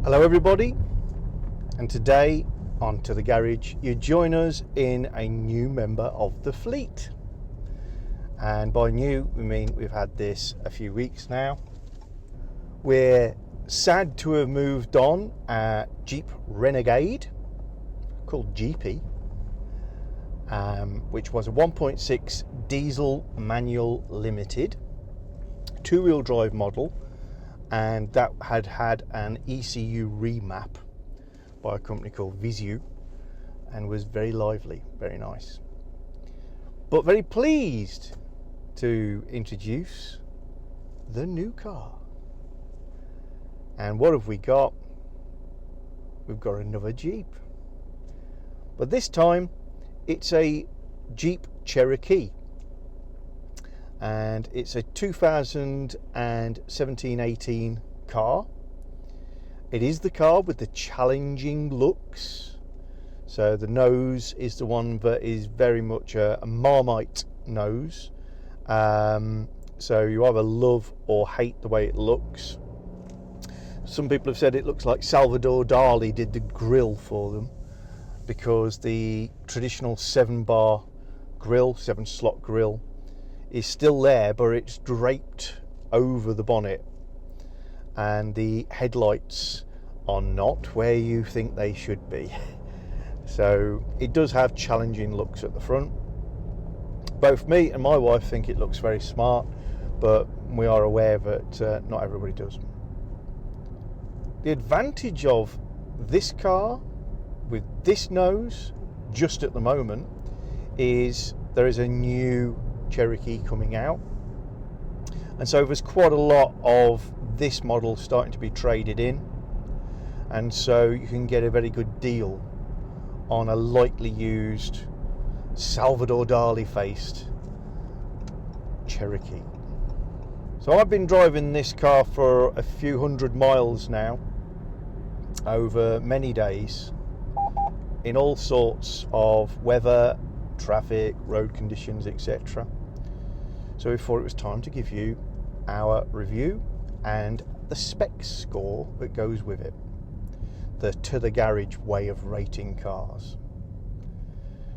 Hello everybody, and today on To The Garage you join us in a new member of the fleet. And by new we mean we've had this a few weeks now. We're sad to have moved on a Jeep Renegade called Jeepy, which was a 1.6 diesel manual limited two-wheel drive model, and that had an ECU remap by a company called Visu and was very lively, very nice. But very pleased to introduce the new car. And what have we got? We've got another Jeep. But this time it's a Jeep Cherokee. And it's a 2017-18 car. It is the car with the challenging looks. So the nose is the one that is very much a Marmite nose. So you either love or hate the way it looks. Some people have said it looks like Salvador Dali did the grille for them, because the traditional 7-bar grille, 7-slot grille, is still there, but it's draped over the bonnet, and the headlights are not where you think they should be. So it does have challenging looks at the front. Both me and my wife think it looks very smart, but we are aware that not everybody does. The advantage of this car with this nose just at the moment is there is a new Cherokee coming out, and so there's quite a lot of this model starting to be traded in, and so you can get a very good deal on a lightly used Salvador Dali faced Cherokee. So I've been driving this car for a few hundred miles now, over many days, in all sorts of weather, traffic, road conditions, etc. So we thought it was time to give you our review and the specs score that goes with it. The To The Garage way of rating cars,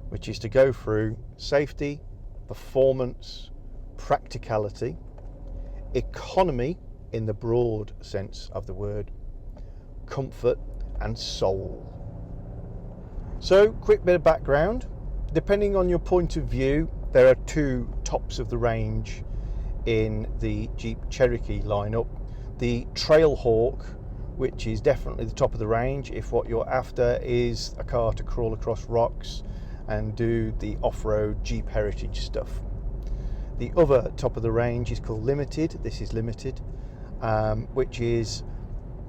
which is to go through safety, performance, practicality, economy in the broad sense of the word, comfort and soul. So, quick bit of background. Depending on your point of view, there are two tops of the range in the Jeep Cherokee lineup. The Trailhawk, which is definitely the top of the range if what you're after is a car to crawl across rocks and do the off-road Jeep heritage stuff. The other top of the range is called Limited. This is Limited, which is,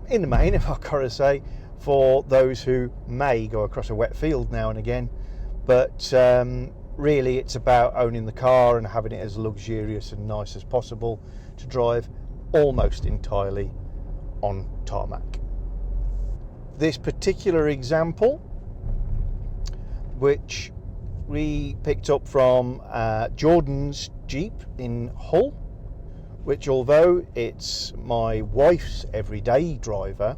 in the main, if I've got to say, for those who may go across a wet field now and again, but really it's about owning the car and having it as luxurious and nice as possible to drive almost entirely on tarmac. This particular example, which we picked up from Jordan's Jeep in Hull, which, although it's my wife's everyday driver,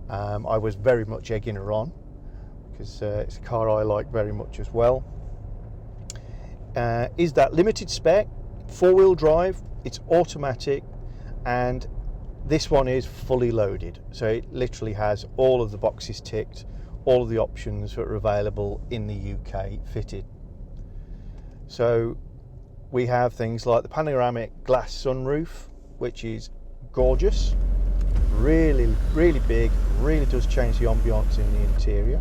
I was very much egging her on, because it's a car I like very much as well, is that limited spec, 4-wheel drive, it's automatic, and this one is fully loaded, so it literally has all of the boxes ticked, all of the options that are available in the UK fitted. So we have things like the panoramic glass sunroof, which is gorgeous, really big, really does change the ambiance in the interior.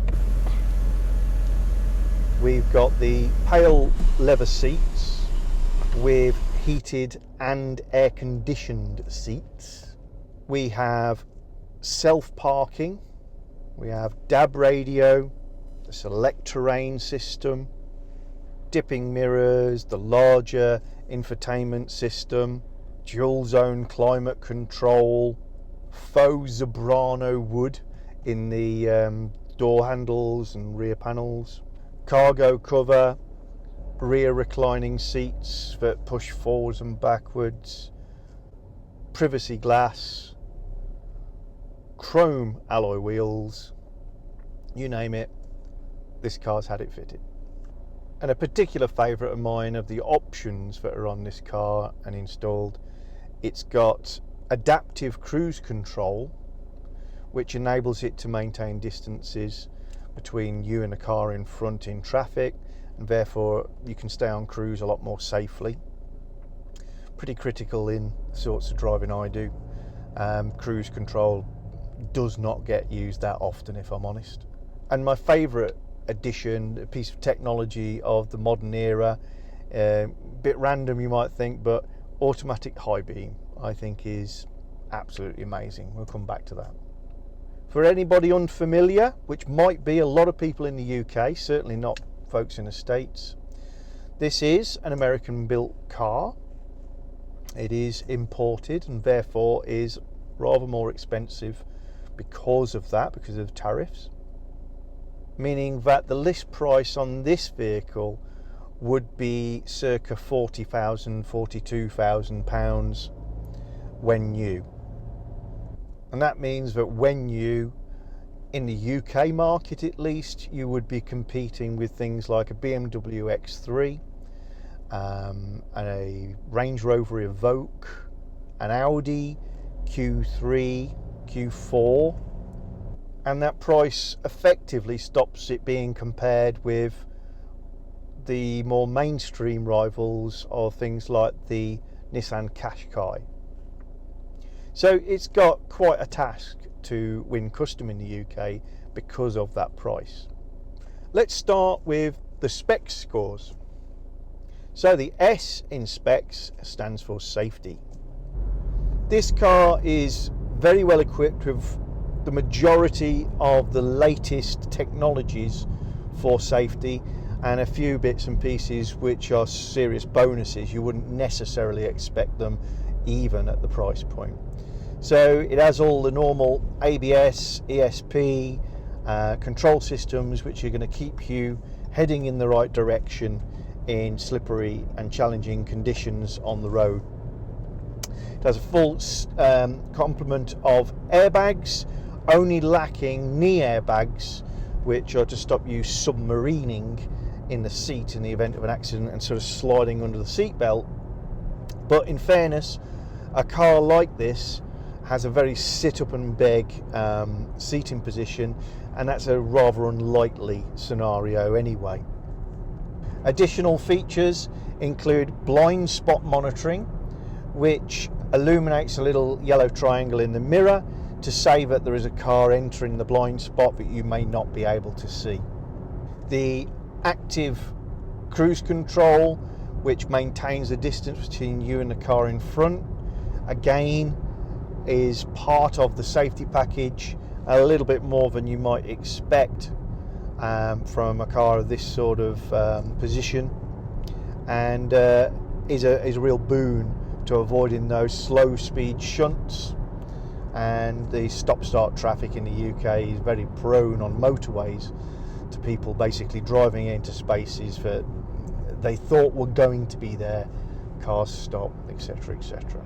We've got the pale leather seats with heated and air conditioned seats. We have self-parking, we have DAB radio, the select terrain system, dipping mirrors, the larger infotainment system, dual zone climate control, faux Zebrano wood in the door handles and rear panels, cargo cover, rear reclining seats that push forwards and backwards, privacy glass, chrome alloy wheels, you name it, this car's had it fitted. And a particular favourite of mine of the options that are on this car and installed, it's got adaptive cruise control, which enables it to maintain distances between you and the car in front in traffic, and therefore you can stay on cruise a lot more safely. Pretty critical in the sorts of driving I do. Cruise control does not get used that often, if I'm honest. And my favourite addition, a piece of technology of the modern era, bit random you might think, but automatic high beam I think is absolutely amazing. We'll come back to that. For anybody unfamiliar, which might be a lot of people in the UK, certainly not folks in the States, this is an American built car. It is imported and therefore is rather more expensive because of that, because of tariffs, meaning that the list price on this vehicle would be circa £40,000, £42,000 when new. And that means that when new, in the UK market at least, you would be competing with things like a BMW X3, and a Range Rover Evoque, an Audi Q3, Q4, and that price effectively stops it being compared with the more mainstream rivals of things like the Nissan Qashqai. So it's got quite a task to win custom in the UK because of that price. Let's start with the SPECS scores. So the S in SPECS stands for safety. This car is very well equipped with the majority of the latest technologies for safety, and a few bits and pieces which are serious bonuses. You wouldn't necessarily expect them even at the price point. So it has all the normal ABS, ESP, control systems which are going to keep you heading in the right direction in slippery and challenging conditions on the road. It has a full complement of airbags, only lacking knee airbags, which are to stop you submarining in the seat in the event of an accident and sort of sliding under the seat belt. But in fairness, a car like this has a very sit up and beg seating position, and that's a rather unlikely scenario anyway. Additional features include blind spot monitoring, which illuminates a little yellow triangle in the mirror to say that there is a car entering the blind spot that you may not be able to see. The active cruise control, which maintains the distance between you and the car in front, again is part of the safety package, a little bit more than you might expect from a car of this sort of position, and is a real boon to avoiding those slow speed shunts. And the stop-start traffic in the UK is very prone on motorways to people basically driving into spaces that they thought were going to be there, cars stop, etc, etc.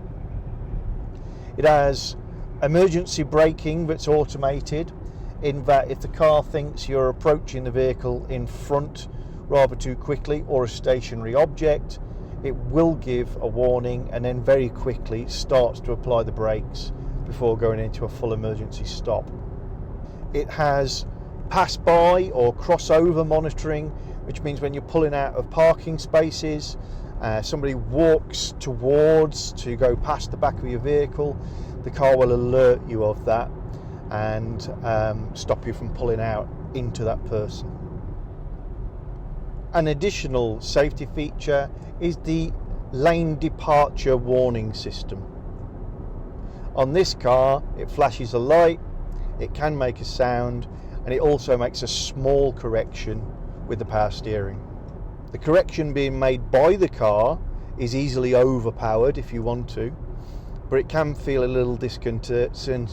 It has emergency braking that's automated, in that if the car thinks you're approaching the vehicle in front rather too quickly or a stationary object, it will give a warning and then very quickly starts to apply the brakes before going into a full emergency stop. It has pass-by or crossover monitoring, which means when you're pulling out of parking spaces, somebody walks towards to go past the back of your vehicle, the car will alert you of that and stop you from pulling out into that person. An additional safety feature is the lane departure warning system. On this car, it flashes a light, it can make a sound, and it also makes a small correction with the power steering. The correction being made by the car is easily overpowered if you want to, but it can feel a little disconcerting.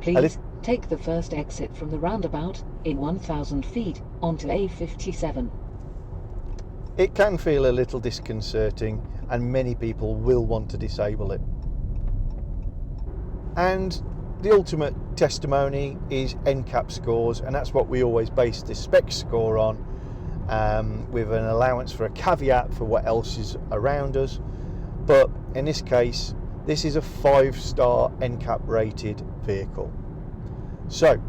Please take the first exit from the roundabout in 1,000 feet onto A57. It can feel a little disconcerting, and many people will want to disable it. And the ultimate testimony is NCAP scores, and that's what we always base this SPPECS score on, with an allowance for a caveat for what else is around us. But in this case, this is a 5-star NCAP rated vehicle. So,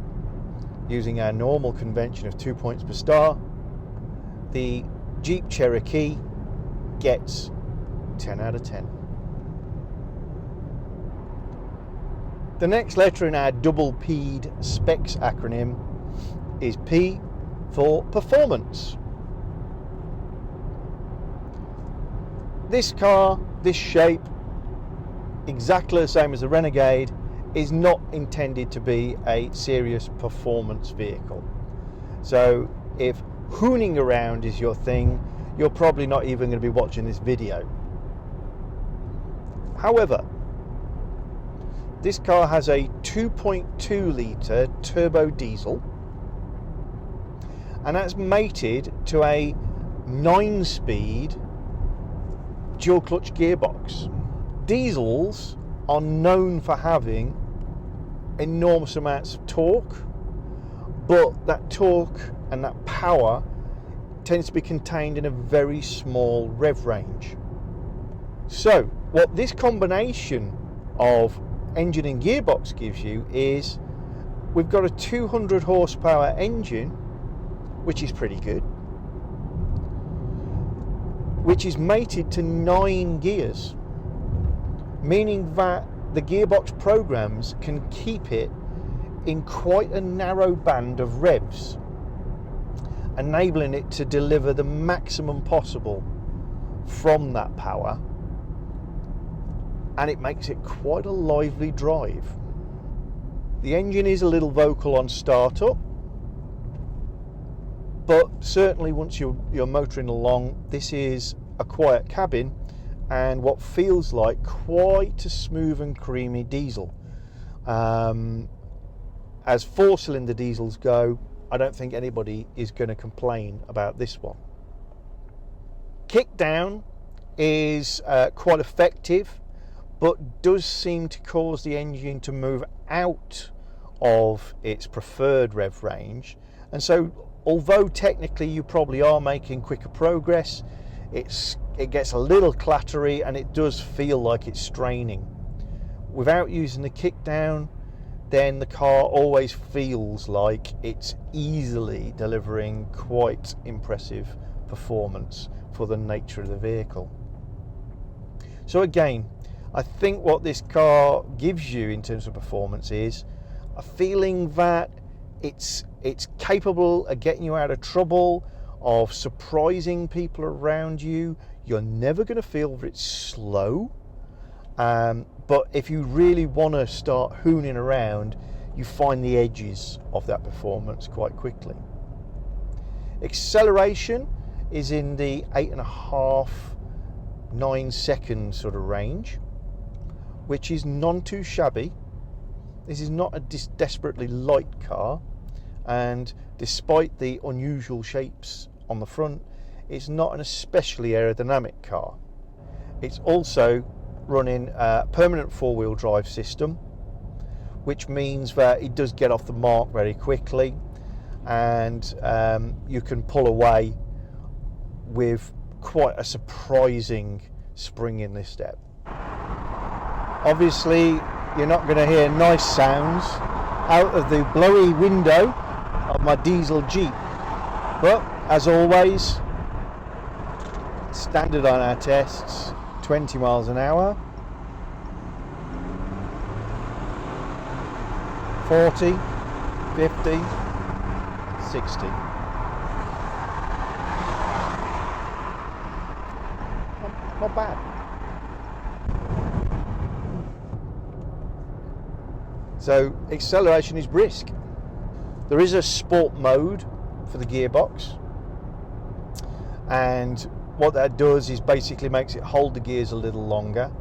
using our normal convention of 2 points per star, the Jeep Cherokee gets 10 out of 10. The next letter in our double P'd SPPECS acronym is P for performance. This car, this shape, exactly the same as the Renegade, is not intended to be a serious performance vehicle. So if hooning around is your thing, you're probably not even going to be watching this video. However, this car has a 2.2 litre turbo diesel, and that's mated to a 9-speed dual clutch gearbox. Diesels are known for having enormous amounts of torque, but that torque and that power tends to be contained in a very small rev range. So what this combination of engine and gearbox gives you is, we've got a 200 horsepower engine, which is pretty good, which is mated to 9 gears, meaning that the gearbox programs can keep it in quite a narrow band of revs, enabling it to deliver the maximum possible from that power, and it makes it quite a lively drive. The engine is a little vocal on startup, but certainly once you're motoring along, this is a quiet cabin and what feels like quite a smooth and creamy diesel. As 4-cylinder diesels go, I don't think anybody is going to complain about this one. Kickdown is quite effective, but does seem to cause the engine to move out of its preferred rev range, and so although technically you probably are making quicker progress, it gets a little clattery and it does feel like it's straining. Without using the kickdown, then the car always feels like it's easily delivering quite impressive performance for the nature of the vehicle. So again, I think what this car gives you in terms of performance is a feeling that it's capable of getting you out of trouble, of surprising people around you. You're never going to feel that it's slow, but if you really want to start hooning around, you find the edges of that performance quite quickly. Acceleration is in the 8.5-9 second sort of range, which is none too shabby. This is not a desperately light car, and despite the unusual shapes on the front, it's not an especially aerodynamic car. It's also running a permanent 4-wheel drive system, which means that it does get off the mark very quickly, and you can pull away with quite a surprising spring in this step. Obviously, you're not going to hear nice sounds out of the blowy window of my diesel Jeep, but as always, standard on our tests, 20 miles an hour, 40, 50, 60. Not bad. So acceleration is brisk. There is a sport mode for the gearbox, and what that does is basically makes it hold the gears a little longer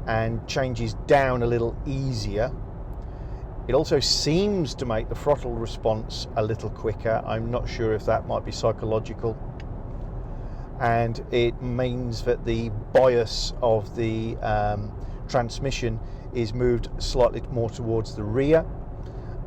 and changes down a little easier. It also seems to make the throttle response a little quicker. I'm not sure if that might be psychological. And it means that the bias of the transmission is moved slightly more towards the rear,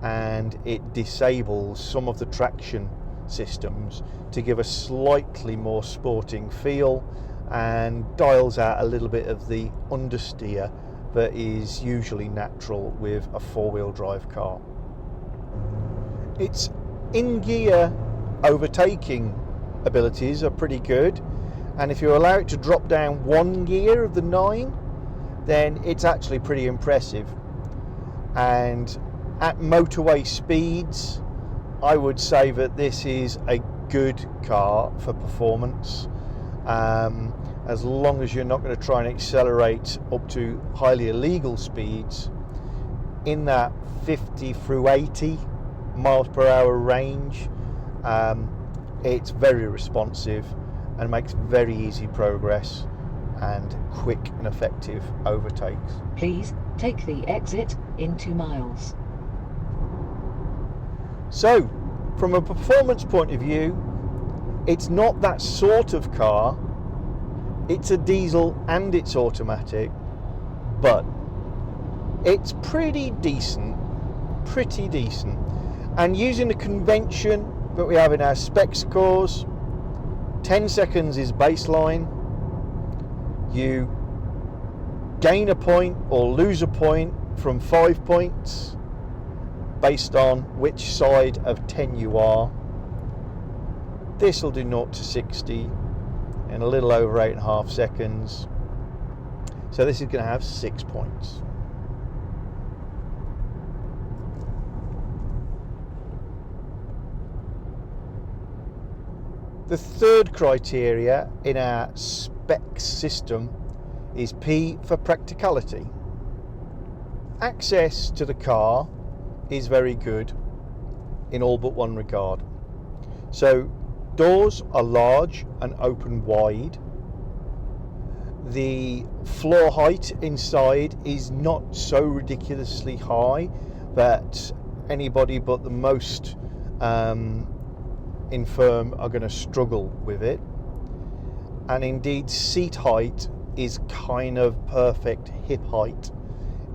and it disables some of the traction systems to give a slightly more sporting feel, and dials out a little bit of the understeer that is usually natural with a four-wheel drive car. Its in-gear overtaking abilities are pretty good, and if you allow it to drop down one gear of the 9, then it's actually pretty impressive. And at motorway speeds, I would say that this is a good car for performance, as long as you're not going to try and accelerate up to highly illegal speeds. In that 50 through 80 miles per hour range, it's very responsive and makes very easy progress and quick and effective overtakes. Please take the exit in 2 miles. So, from a performance point of view, it's not that sort of car. It's a diesel and it's automatic, but it's pretty decent. And using the convention that we have in our SPPECS cores, 10 seconds is baseline. You gain a point or lose a point from 5 points based on which side of 10 you are. This will do 0 to 60 in a little over 8.5 seconds. So this is going to have 6 points. The third criteria in our SPPECS system is P for practicality. Access to the car is very good in all but one regard. So doors are large and open wide. The floor height inside is not so ridiculously high that anybody but the most infirm are going to struggle with it. And indeed, seat height is kind of perfect hip height,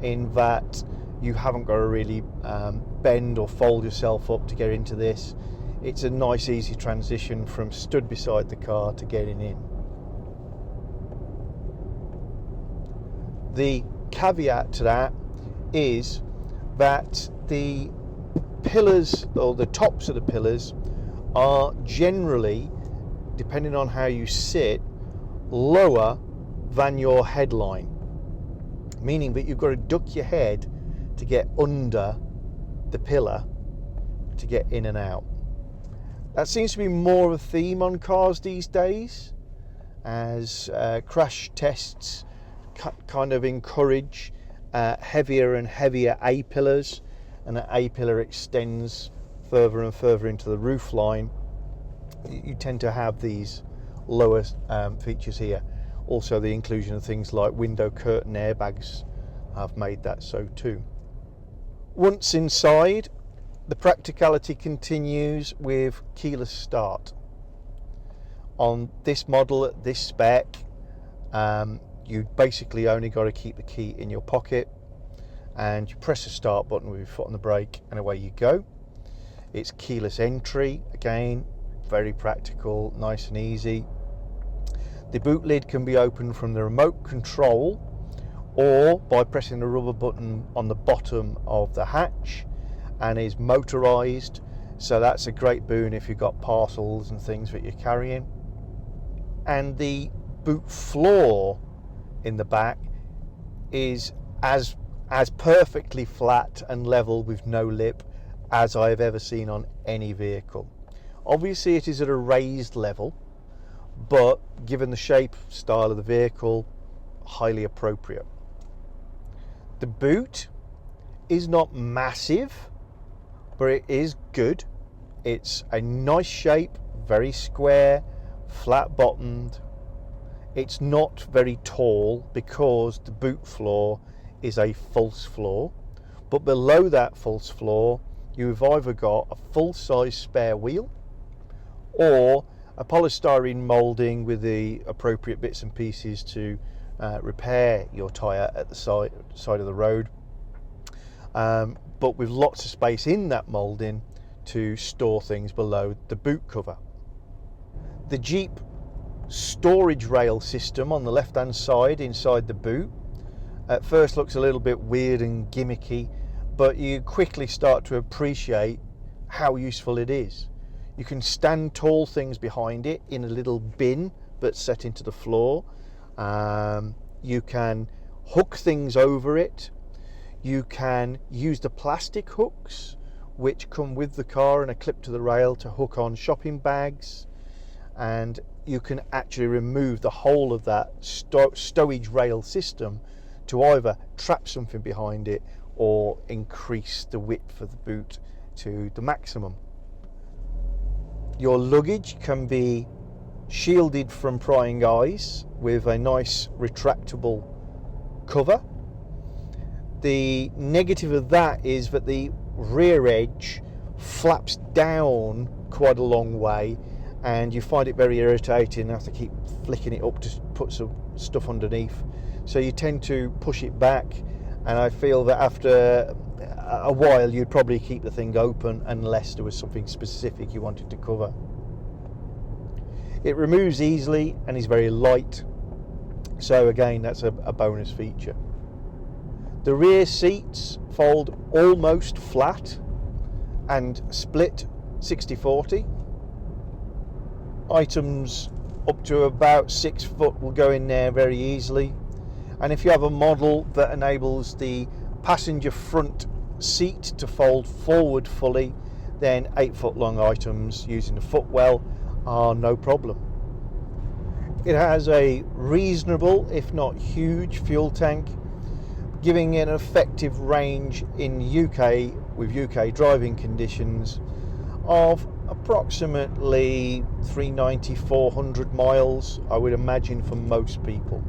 in that you haven't got to really bend or fold yourself up to get into this. It's a nice easy transition from stood beside the car to getting in. The caveat to that is that the pillars, or the tops of the pillars, are generally, depending on how you sit, lower than your headline, meaning that you've got to duck your head to get under the pillar to get in and out. That seems to be more of a theme on cars these days, as crash tests kind of encourage heavier and heavier A-pillars, and the A-pillar extends further and further into the roof line. You tend to have these lower features here. Also, the inclusion of things like window curtain airbags have made that so too. Once inside, the practicality continues with keyless start. On this model, at this spec, you basically only got to keep the key in your pocket, and you press the start button with your foot on the brake, and away you go. It's keyless entry, again, very practical, nice and easy. The boot lid can be opened from the remote control or by pressing the rubber button on the bottom of the hatch, and is motorized, so that's a great boon if you've got parcels and things that you're carrying. And the boot floor in the back is as perfectly flat and level with no lip as I've ever seen on any vehicle. Obviously it is at a raised level, but given the shape style of the vehicle, highly appropriate. The boot is not massive, but it is good. It's a nice shape, very square, flat bottomed. It's not very tall because the boot floor is a false floor, but below that false floor you've either got a full-size spare wheel or a polystyrene moulding with the appropriate bits and pieces to repair your tyre at the side of the road, but with lots of space in that moulding to store things below the boot cover. The Jeep storage rail system on the left hand side inside the boot at first looks a little bit weird and gimmicky, but you quickly start to appreciate how useful it is. You can stand tall things behind it in a little bin that's set into the floor. You can hook things over it. You can use the plastic hooks which come with the car and are clipped to the rail to hook on shopping bags, and you can actually remove the whole of that stowage rail system to either trap something behind it or increase the width of the boot to the maximum. Your luggage can be shielded from prying eyes with a nice retractable cover. The negative of that is that the rear edge flaps down quite a long way, and you find it very irritating and have to keep flicking it up to put some stuff underneath. So you tend to push it back, and I feel that after a while you'd probably keep the thing open unless there was something specific you wanted to cover. It removes easily and is very light, so again that's a bonus feature. The rear seats fold almost flat and split 60-40. Items up to about 6 foot will go in there very easily, and if you have a model that enables the passenger front seat to fold forward fully, then 8 foot long items using the footwell are no problem. It has a reasonable, if not huge, fuel tank, giving it an effective range in UK with UK driving conditions of approximately 390-400 miles, I would imagine, for most people.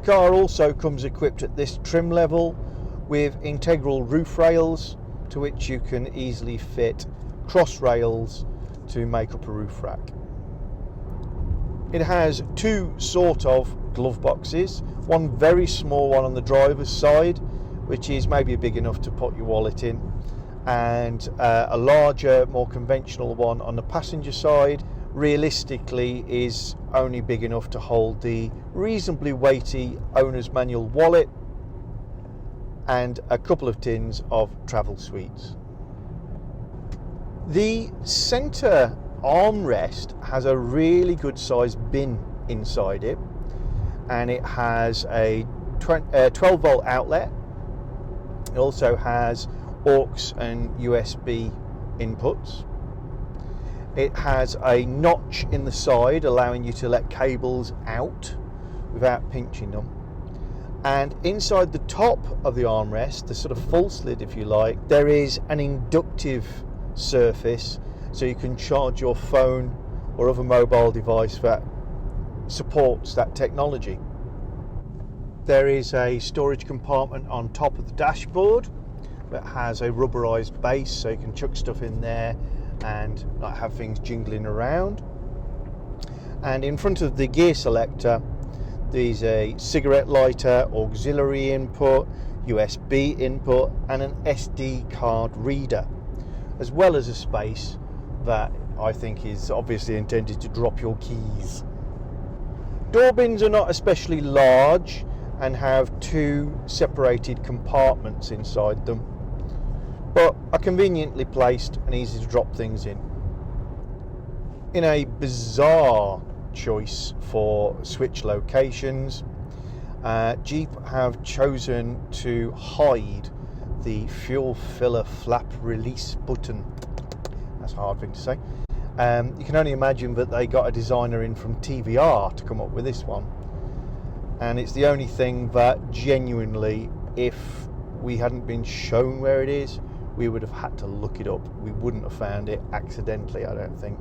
The car also comes equipped at this trim level with integral roof rails, to which you can easily fit cross rails to make up a roof rack. It has two sort of glove boxes, one very small one on the driver's side, which is maybe big enough to put your wallet in, and a larger, more conventional one on the passenger side, realistically is only big enough to hold the reasonably weighty owner's manual wallet and a couple of tins of travel sweets. The centre armrest has a really good sized bin inside it, and it has a 12 volt outlet. It also has aux and USB inputs. It has a notch in the side allowing you to let cables out without pinching them, and inside the top of the armrest, the sort of full slit if you like, there is an inductive surface, so you can charge your phone or other mobile device that supports that technology. There is a storage compartment on top of the dashboard that has a rubberized base, so you can chuck stuff in there and not have things jingling around. And in front of the gear selector, there's a cigarette lighter, auxiliary input, USB input, and an SD card reader, as well as a space that I think is obviously intended to drop your keys. Door bins are not especially large and have two separated compartments inside them, but are conveniently placed and easy to drop things in. In a bizarre choice for switch locations, Jeep have chosen to hide the fuel filler flap release button. That's a hard thing to say. You can only imagine that they got a designer in from TVR to come up with this one, and it's the only thing that genuinely, if we hadn't been shown where it is, we would have had to look it up. We wouldn't have found it accidentally, I don't think.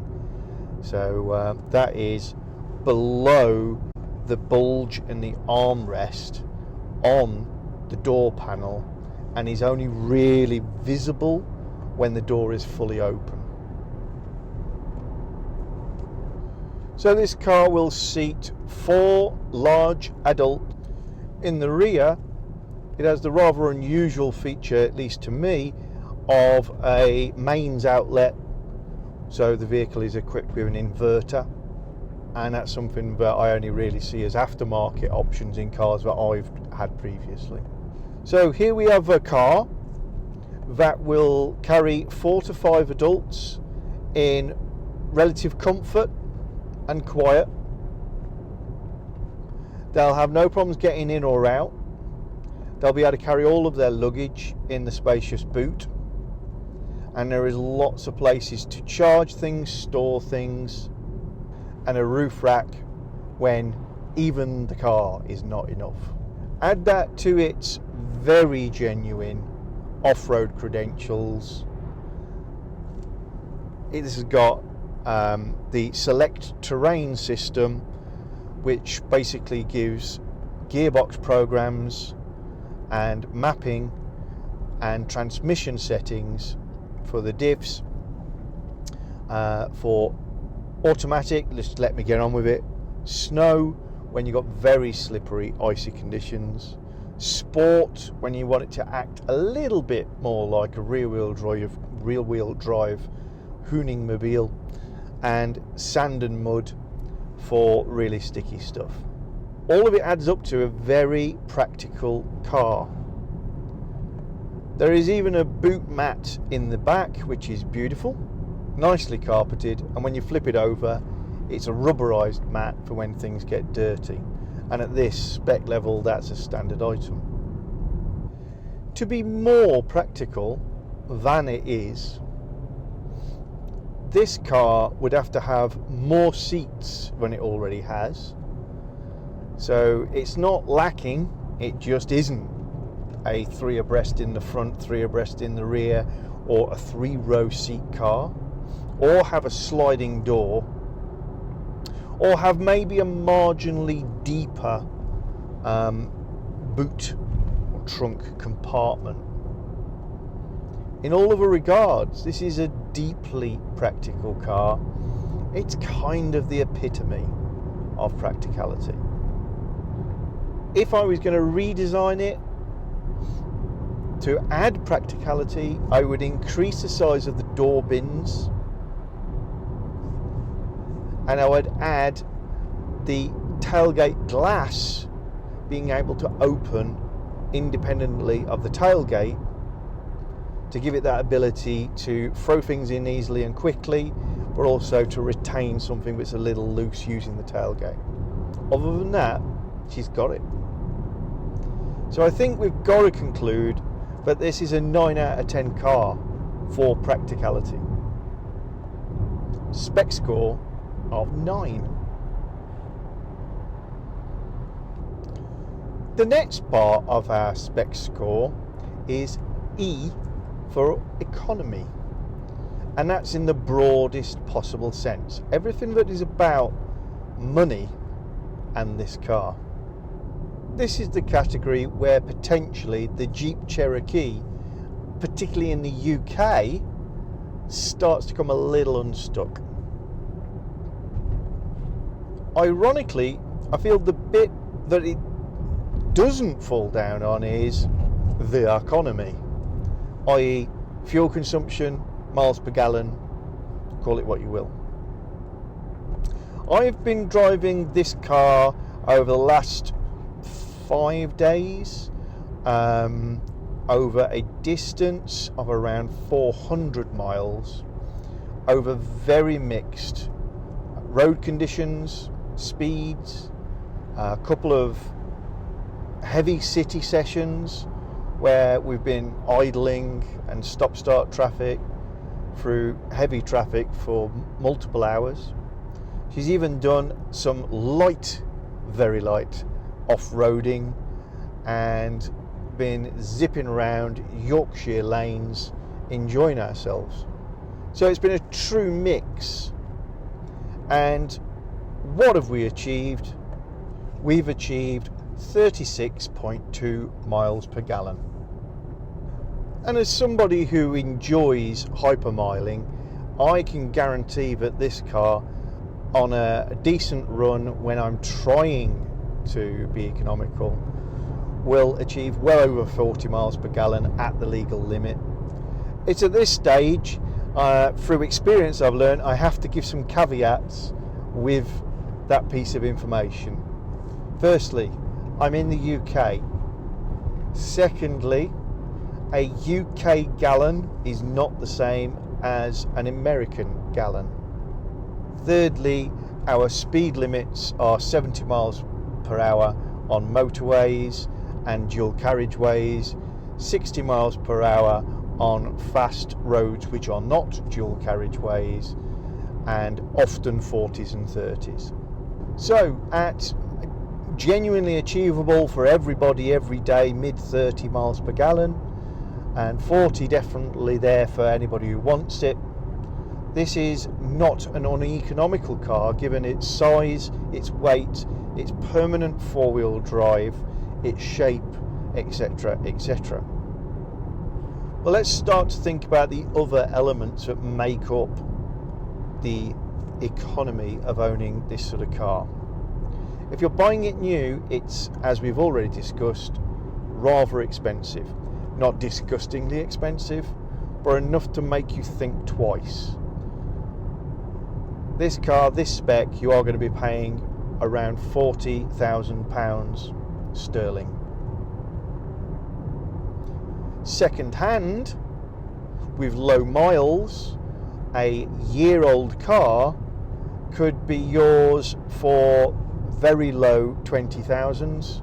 So that is below the bulge in the armrest on the door panel, and is only really visible when the door is fully open. So this car will seat 4 large adults. In the rear, it has the rather unusual feature, at least to me, of a mains outlet. So the vehicle is equipped with an inverter, and that's something that I only really see as aftermarket options in cars that I've had previously. So here we have a car that will carry 4 to 5 adults in relative comfort and quiet. They'll have no problems getting in or out. They'll be able to carry all of their luggage in the spacious boot, and there is lots of places to charge things, store things, and a roof rack when even the car is not enough. Add that to its very genuine off-road credentials. It has got the select terrain system, which basically gives gearbox programs and mapping and transmission settings for the diffs, for automatic, just let me get on with it, snow when you've got very slippery icy conditions, sport when you want it to act a little bit more like a rear wheel drive hooning mobile, and sand and mud for really sticky stuff. All of it adds up to a very practical car. There is even a boot mat in the back, which is beautiful, nicely carpeted, and when you flip it over, it's a rubberized mat for when things get dirty, and at this spec level that's a standard item. To be more practical than it is, this car would have to have more seats than it already has. So it's not lacking, it just isn't a 3 abreast in the front, 3 abreast in the rear, or a 3-row seat car, or have a sliding door, or have maybe a marginally deeper boot or trunk compartment. In all other regards, this is a deeply practical car. It's kind of the epitome of practicality. If I was going to redesign it to add practicality, I would increase the size of the door bins, and I would add the tailgate glass being able to open independently of the tailgate, to give it that ability to throw things in easily and quickly, but also to retain something that's a little loose using the tailgate. Other than that, she's got it. So I think we've got to conclude that this is a 9 out of 10 car for practicality. Spec score of 9. The next part of our spec score is E for economy, and that's in the broadest possible sense. Everything that is about money and this car. This is the category where potentially the Jeep Cherokee, particularly in the UK, starts to come a little unstuck. Ironically, I feel the bit that it doesn't fall down on is the economy, i.e. fuel consumption, miles per gallon, call it what you will. I've been driving this car over the last 5 days, over a distance of around 400 miles, over very mixed road conditions, speeds, a couple of heavy city sessions where we've been idling and stop-start traffic through heavy traffic for multiple hours. She's even done some light, very light off-roading and been zipping around Yorkshire lanes enjoying ourselves. So it's been a true mix. And what have we achieved? We've achieved 36.2 miles per gallon. And as somebody who enjoys hypermiling, I can guarantee that this car on a decent run when I'm trying to be economical will achieve well over 40 miles per gallon at the legal limit. It's at this stage, through experience I've learned, I have to give some caveats with that piece of information. Firstly, I'm in the UK. Secondly, a UK gallon is not the same as an American gallon. Thirdly, our speed limits are 70 miles per hour on motorways and dual carriageways, 60 miles per hour on fast roads which are not dual carriageways, and often 40s and 30s. So at genuinely achievable for everybody every day, mid 30 miles per gallon, and 40 definitely there for anybody who wants it. This is not an uneconomical car given its size, its weight, its permanent four-wheel drive, its shape, etc, etc. Well, let's start to think about the other elements that make up the economy of owning this sort of car. If you're buying it new, it's, as we've already discussed, rather expensive. Not disgustingly expensive, but enough to make you think twice. This car, this spec, you are going to be paying around £40,000 sterling. Second hand, with low miles, a year-old car could be yours for very low 20,000s.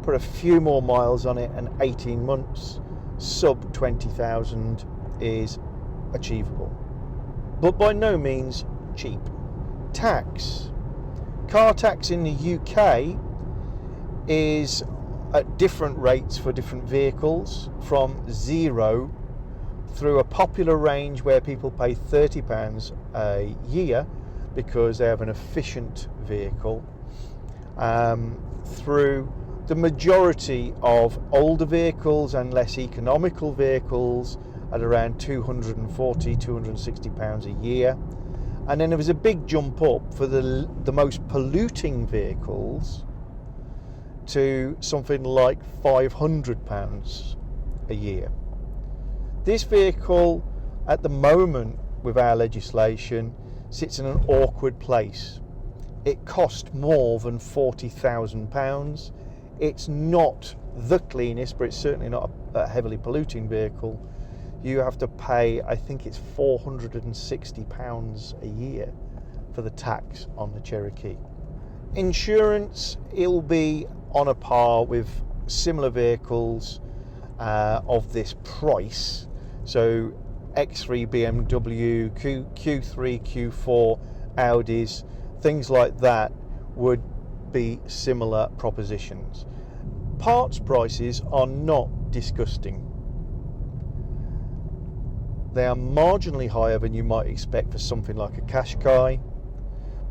Put a few more miles on it and 18 months, sub 20,000 is achievable, but by no means cheap. Tax. Car tax in the UK is at different rates for different vehicles, from 0 through a popular range where people pay £30 a year because they have an efficient vehicle, through the majority of older vehicles and less economical vehicles at around £240, £260 a year. And then there was a big jump up for the most polluting vehicles to something like £500 a year. This vehicle at the moment with our legislation sits in an awkward place. It cost more than £40,000. It's not the cleanest, but it's certainly not a heavily polluting vehicle. You have to pay, I think it's £460 a year for the tax on the Cherokee. Insurance, it'll be on a par with similar vehicles of this price. So X3 BMW, Q3, Q4 Audis, things like that would be similar propositions. Parts prices are not disgusting. They are marginally higher than you might expect for something like a Qashqai,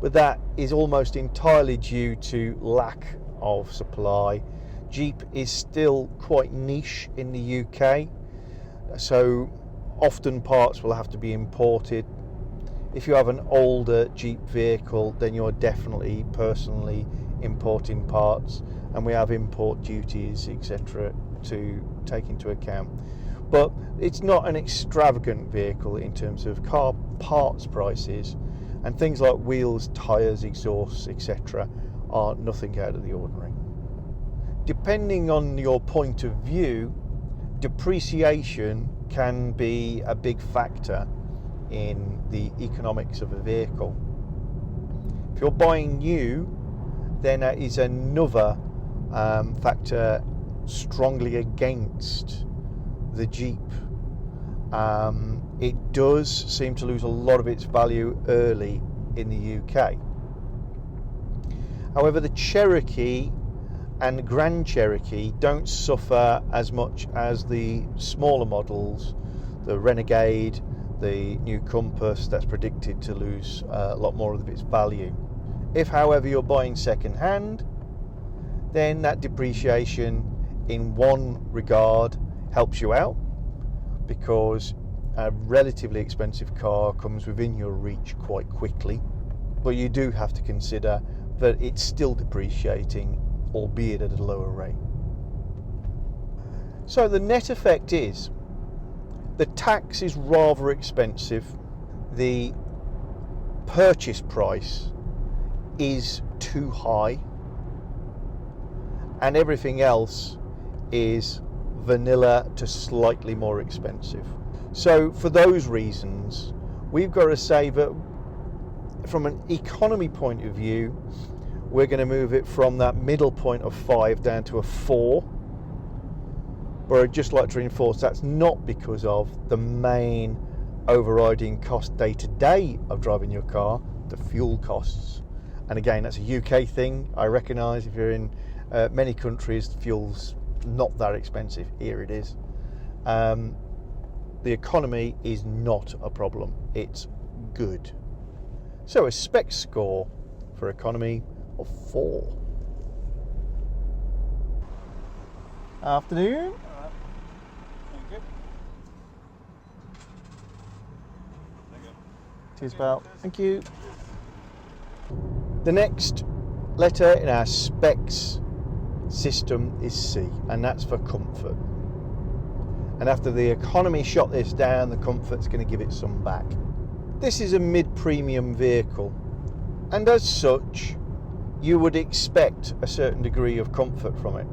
but that is almost entirely due to lack of supply. Jeep is still quite niche in the UK, so often parts will have to be imported. If you have an older Jeep vehicle, then you're definitely personally importing parts, and we have import duties, etc. to take into account. But it's not an extravagant vehicle in terms of car parts prices, and things like wheels, tyres, exhausts, etc. are nothing out of the ordinary. Depending on your point of view, depreciation can be a big factor in the economics of a vehicle. If you're buying new, then that is another factor strongly against the Jeep. It does seem to lose a lot of its value early in the UK. However, the Cherokee and the Grand Cherokee don't suffer as much as the smaller models, the Renegade, the new Compass, that's predicted to lose a lot more of its value. If, however, you're buying second hand, then that depreciation in one regard helps you out, because a relatively expensive car comes within your reach quite quickly. but you do have to consider that it's still depreciating, albeit at a lower rate. So the net effect is the tax is rather expensive, the purchase price is too high, and everything else is vanilla to slightly more expensive. So for those reasons, we've got to say that from an economy point of view, we're going to move it from that middle point of 5 down to a 4. But I'd just like to reinforce that's not because of the main overriding cost day to day of driving your car, the fuel costs. And again, that's a UK thing. I recognise if you're in many countries, fuel's not that expensive. Here it is. The economy is not a problem. It's good. So a SPPECS score for economy of 4. Afternoon. Cheers, pal. Thank you. The next letter in our SPPECS system is C, and that's for comfort. And after the economy shot this down, the comfort's going to give it some back. This is a mid-premium vehicle, and as such, you would expect a certain degree of comfort from it.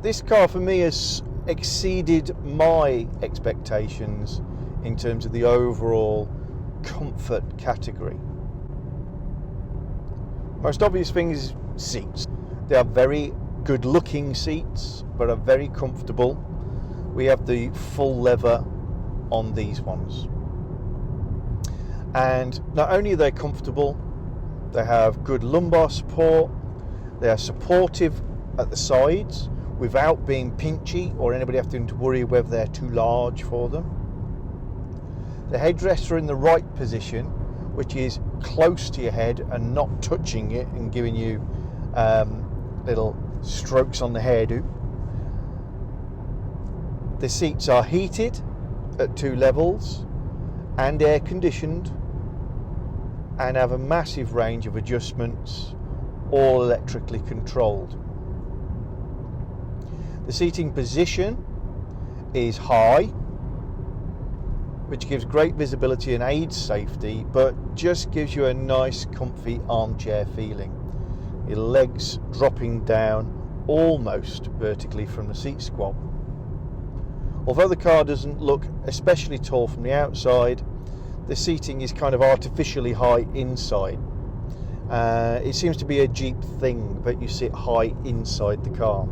This car for me has exceeded my expectations in terms of the overall comfort category. Most obvious thing is seats. They are very good looking seats, but are very comfortable. We have the full leather on these ones. And not only are they comfortable, they have good lumbar support, they are supportive at the sides without being pinchy or anybody having to worry whether they're too large for them. The headrests are in the right position, which is close to your head and not touching it and giving you little strokes on the hairdo. The seats are heated at 2 levels and air conditioned and have a massive range of adjustments, all electrically controlled. The seating position is high, which gives great visibility and aids safety, but just gives you a nice comfy armchair feeling. Your legs dropping down almost vertically from the seat squat. Although the car doesn't look especially tall from the outside, the seating is kind of artificially high inside. It seems to be a Jeep thing that you sit high inside the car.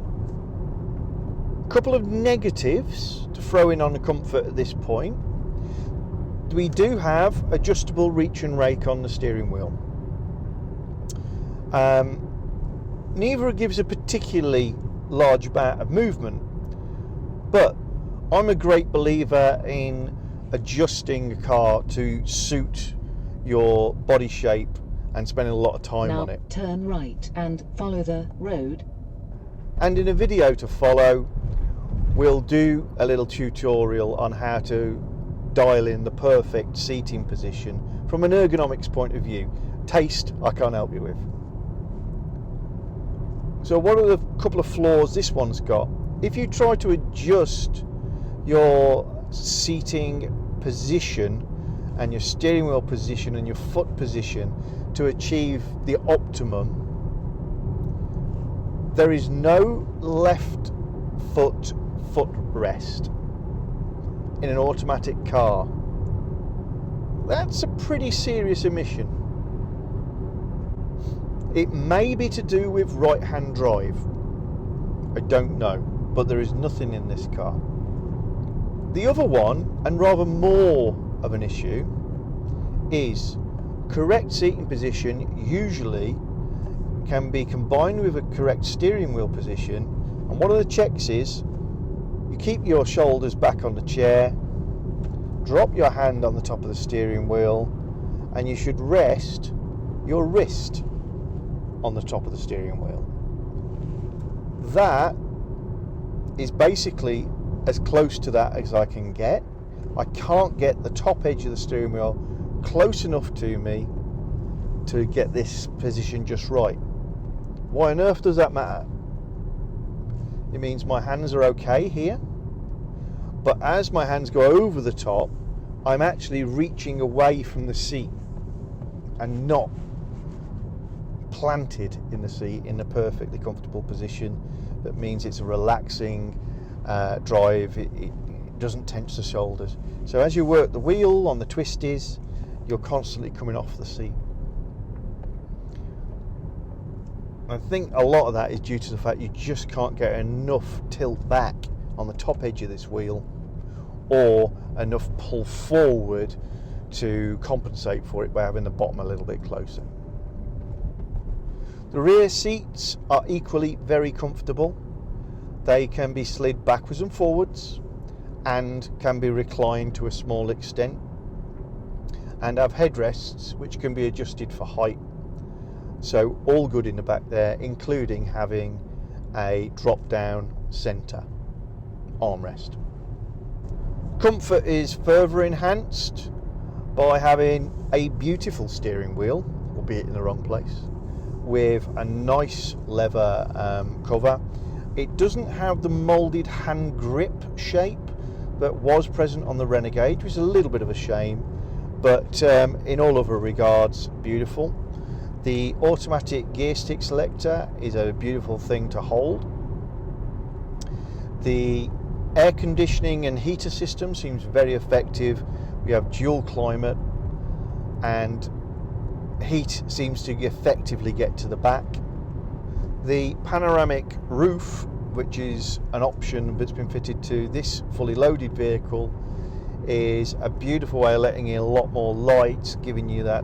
A couple of negatives to throw in on the comfort at this point. We do have adjustable reach and rake on the steering wheel. Neither gives a particularly large amount of movement, but I'm a great believer in adjusting a car to suit your body shape and spending a lot of time on it. Now turn right and follow the road. And in a video to follow, we'll do a little tutorial on how to dial in the perfect seating position from an ergonomics point of view. Taste, I can't help you with. So what are the couple of flaws this one's got? If you try to adjust your seating position and your steering wheel position and your foot position to achieve the optimum, there is no left foot footrest in an automatic car. That's a pretty serious omission. It may be to do with right-hand drive. I don't know, but there is nothing in this car. The other one, and rather more of an issue, is correct seating position usually can be combined with a correct steering wheel position, and one of the checks is you keep your shoulders back on the chair, drop your hand on the top of the steering wheel, and you should rest your wrist on the top of the steering wheel. That is basically as close to that as I can get. I can't get the top edge of the steering wheel close enough to me to get this position just right. Why on earth does that matter? It means my hands are okay here, but as my hands go over the top, I'm actually reaching away from the seat and not planted in the seat in a perfectly comfortable position. That means it's a relaxing drive. It doesn't tense the shoulders. So as you work the wheel on the twisties, you're constantly coming off the seat. I think a lot of that is due to the fact you just can't get enough tilt back on the top edge of this wheel, or enough pull forward to compensate for it by having the bottom a little bit closer. The rear seats are equally very comfortable. They can be slid backwards and forwards and can be reclined to a small extent, and have headrests which can be adjusted for height. So all good in the back there, including having a drop down centre armrest. Comfort is further enhanced by having a beautiful steering wheel, albeit in the wrong place, with a nice leather cover. It doesn't have the moulded hand grip shape that was present on the Renegade, which is a little bit of a shame, but in all other regards, beautiful. The automatic gear stick selector is a beautiful thing to hold. The air conditioning and heater system seems very effective. We have dual climate, and heat seems to effectively get to the back. The panoramic roof, which is an option that's been fitted to this fully loaded vehicle, is a beautiful way of letting in a lot more light, giving you that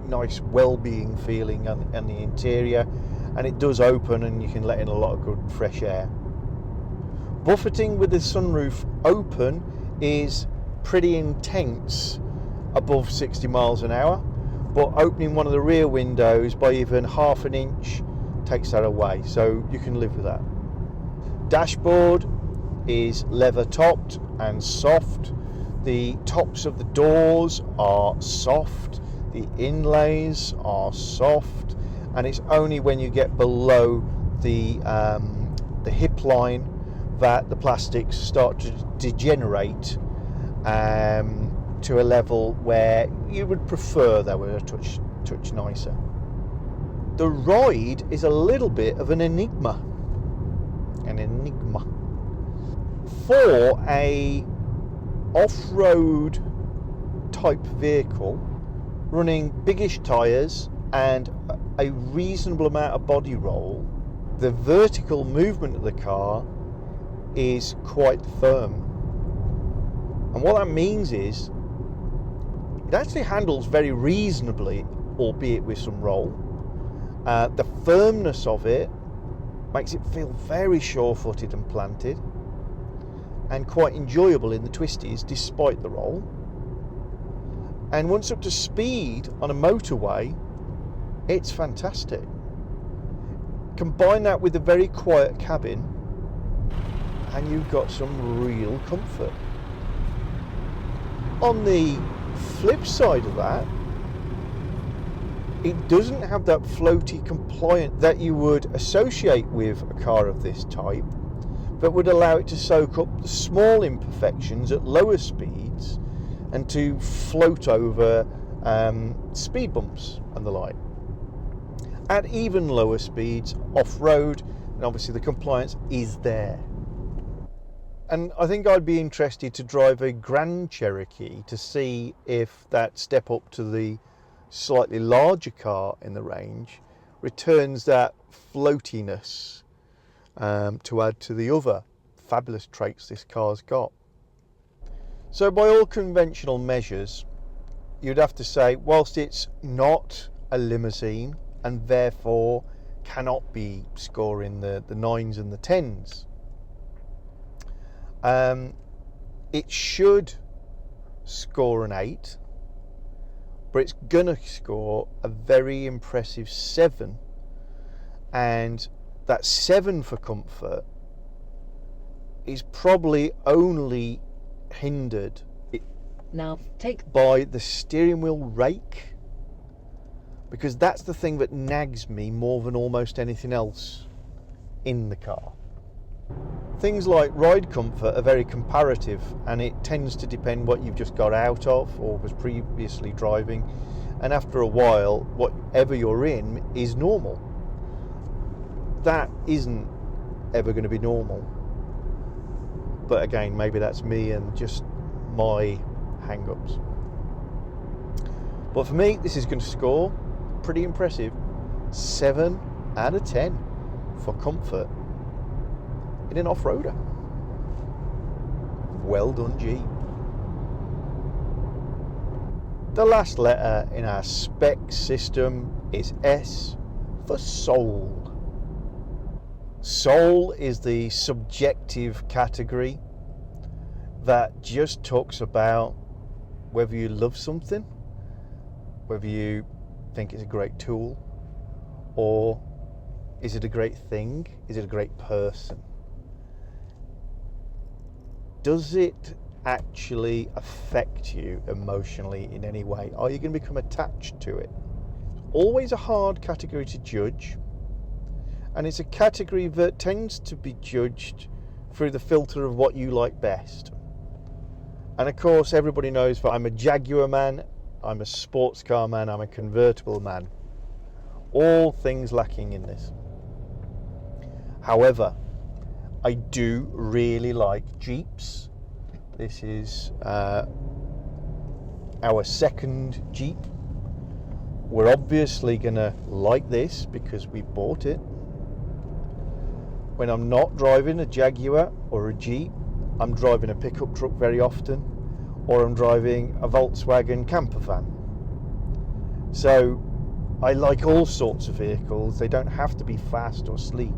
nice well-being feeling on the interior, and it does open and you can let in a lot of good fresh air. Buffeting with the sunroof open is pretty intense above 60 miles an hour, but opening one of the rear windows by even half an inch takes that away, so you can live with that. Dashboard is leather topped and soft. The tops of the doors are soft, the inlays are soft, and it's only when you get below the hip line that the plastics start to degenerate to a level where you would prefer they were a touch nicer. The ride is a little bit of an enigma. For a off-road type vehicle, running biggish tyres and a reasonable amount of body roll, the vertical movement of the car is quite firm. And what that means is it actually handles very reasonably, albeit with some roll. The firmness of it makes it feel very sure-footed and planted, and quite enjoyable in the twisties despite the roll. And once up to speed on a motorway, it's fantastic. Combine that with a very quiet cabin and you've got some real comfort. On the flip side of that, it doesn't have that floaty compliant that you would associate with a car of this type, but would allow it to soak up the small imperfections at lower speeds and to float over speed bumps and the like. At even lower speeds, off-road, and obviously the compliance is there. And I think I'd be interested to drive a Grand Cherokee to see if that step up to the slightly larger car in the range returns that floatiness to add to the other fabulous traits this car's got. So by all conventional measures, you'd have to say, whilst it's not a limousine and therefore cannot be scoring the 9s and the 10s, it should score an 8, but it's gonna score a very impressive 7, and that 7 for comfort is probably only hindered Now take by the steering wheel rake, because that's the thing that nags me more than almost anything else in the car. Things like ride comfort are very comparative, and it tends to depend what you've just got out of or was previously driving, and after a while whatever you're in is normal. That isn't ever going to be normal, but again, maybe that's me and just my hang-ups. But for me, this is going to score pretty impressive 7 out of 10 for comfort in an off-roader. Well done, Jeep. The last letter in our SPPECS system is S for soul. Soul is the subjective category that just talks about whether you love something, whether you think it's a great tool, or is it a great thing? Is it a great person? Does it actually affect you emotionally in any way? Are you going to become attached to it? Always a hard category to judge, and it's a category that tends to be judged through the filter of what you like best. And of course, everybody knows that I'm a Jaguar man, I'm a sports car man, I'm a convertible man. All things lacking in this. However, I do really like Jeeps. This is our second Jeep. We're obviously gonna like this because we bought it. When I'm not driving a Jaguar or a Jeep, I'm driving a pickup truck very often, or I'm driving a Volkswagen camper van. So I like all sorts of vehicles. They don't have to be fast or sleek.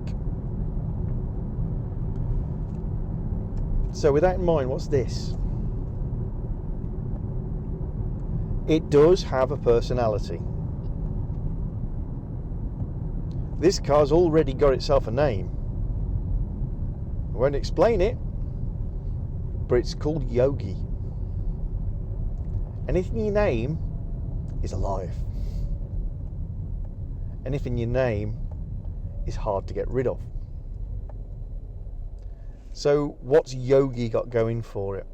So with that in mind, what's this? It does have a personality. This car's already got itself a name. I won't explain it, but it's called Yogi. Anything you name is alive. Anything you name is hard to get rid of. So what's Yogi got going for it?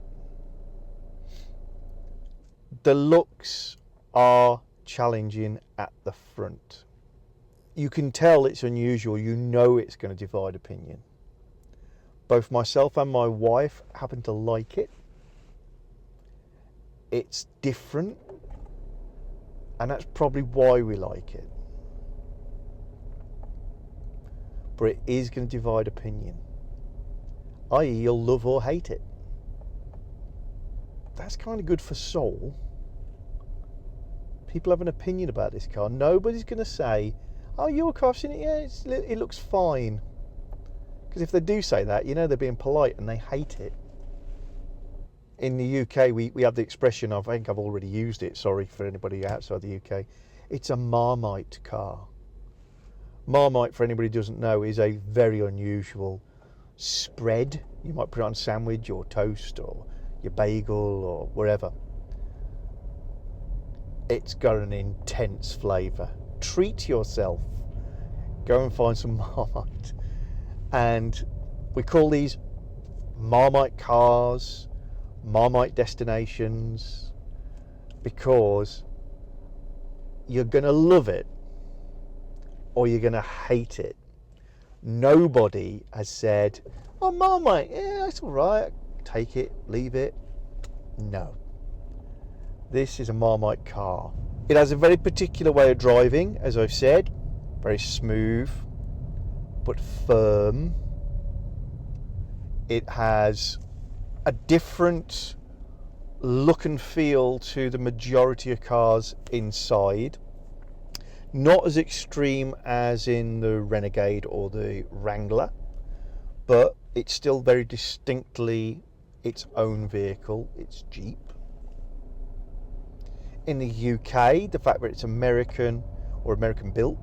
The looks are challenging at the front. You can tell it's unusual. You know it's going to divide opinion. Both myself and my wife happen to like it. It's different, and that's probably why we like it. But it is going to divide opinion, i.e. you'll love or hate it. That's kind of good for soul. People have an opinion about this car. Nobody's going to say, oh, your car, I've seen it, yeah, it looks fine. Because if they do say that, you know they're being polite and they hate it. In the UK, we have the expression of, I think I've already used it, sorry for anybody outside the UK, it's a Marmite car. Marmite, for anybody who doesn't know, is a very unusual spread. You might put it on sandwich or toast or your bagel or wherever. It's got an intense flavour. Treat yourself. Go and find some Marmite. And we call these Marmite cars, Marmite destinations, because you're going to love it or you're going to hate it. Nobody has said, oh, Marmite, yeah, it's all right, take it, leave it. No. This is a Marmite car. It has a very particular way of driving, as I've said, very smooth but firm. It has a different look and feel to the majority of cars inside. Not as extreme as in the Renegade or the Wrangler, but it's still very distinctly its own vehicle. It's Jeep. In the UK, the fact that it's American or American built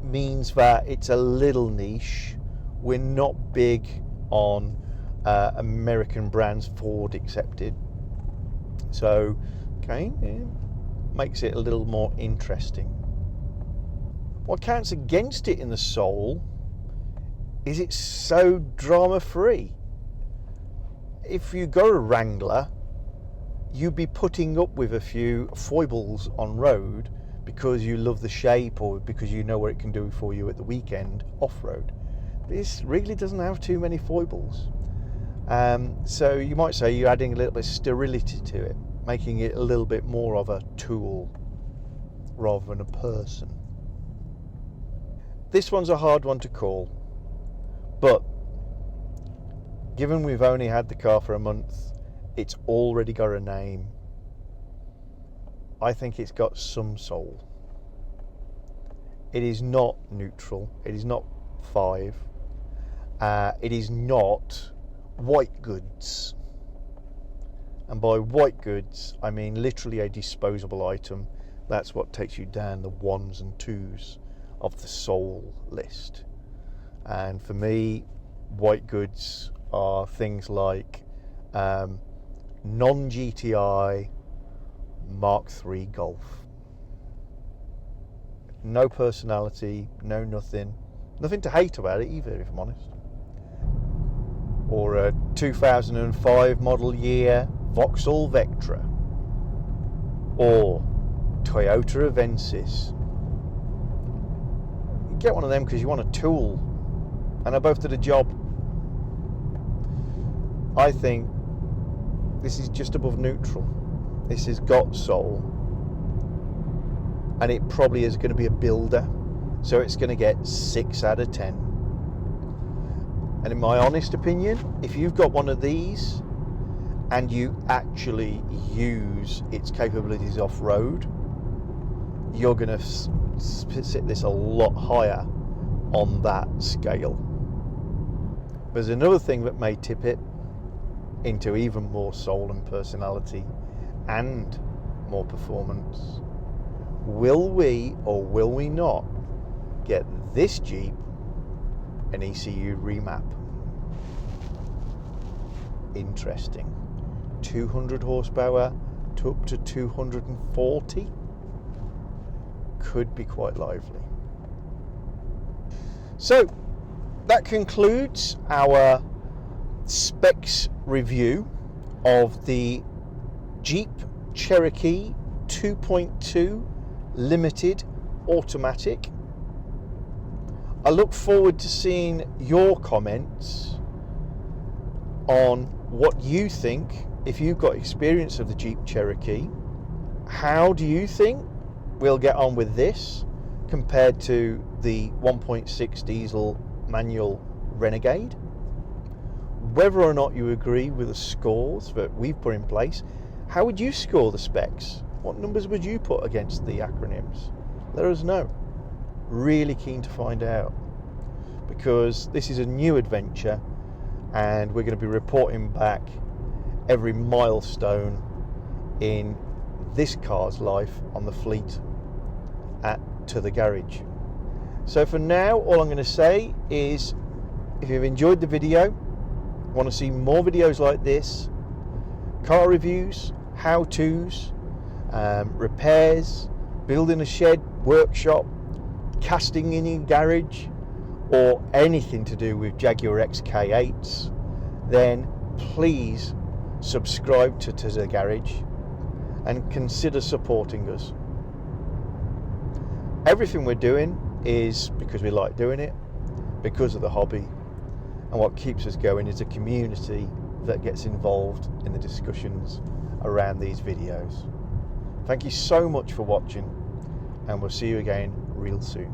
means that it's a little niche. We're not big on American brands, Ford accepted. So, okay, yeah, makes it a little more interesting. What counts against it in the Soul is it's so drama-free. If you got a Wrangler, you'd be putting up with a few foibles on road because you love the shape or because you know what it can do for you at the weekend off-road. This really doesn't have too many foibles. So you might say you're adding a little bit of sterility to it, making it a little bit more of a tool rather than a person. This one's a hard one to call, but given we've only had the car for a month, it's already got a name. I think it's got some soul. It is not neutral. It is not 5. It is not white goods. And by white goods, I mean literally a disposable item. That's what takes you down the 1s and 2s of the soul list. And for me, white goods are things like non-GTI Mark III Golf. No personality, no nothing to hate about it either, if I'm honest. Or a 2005 model year Vauxhall Vectra, or Toyota Avensis. You get one of them because you want a tool, and they both did a job. I think this is just above neutral. This has got soul, and it probably is going to be a builder, so it's going to get 6 out of 10. And in my honest opinion, if you've got one of these and you actually use its capabilities off-road, you're going to sit this a lot higher on that scale. There's another thing that may tip it into even more soul and personality and more performance. Will we or will we not get this Jeep an ECU remap? Interesting. 200 horsepower to up to 240 could be quite lively. So that concludes our specs review of the Jeep Cherokee 2.2 Limited automatic. I look forward to seeing your comments on what you think. If you've got experience of the Jeep Cherokee, how do you think we'll get on with this compared to the 1.6 diesel manual Renegade? Whether or not you agree with the scores that we've put in place, how would you score the specs? What numbers would you put against the acronyms? Let us know. Really keen to find out, because this is a new adventure and we're going to be reporting back every milestone in this car's life on the fleet to the garage. So for now, all I'm going to say is, if you've enjoyed the video, want to see more videos like this, car reviews, how-tos, repairs, building a shed, workshop, casting in your garage, or anything to do with Jaguar XK8s, then please subscribe to the garage and consider supporting us. Everything we're doing is because we like doing it, because of the hobby, and what keeps us going is a community that gets involved in the discussions around these videos. Thank you so much for watching, and we'll see you again real soon.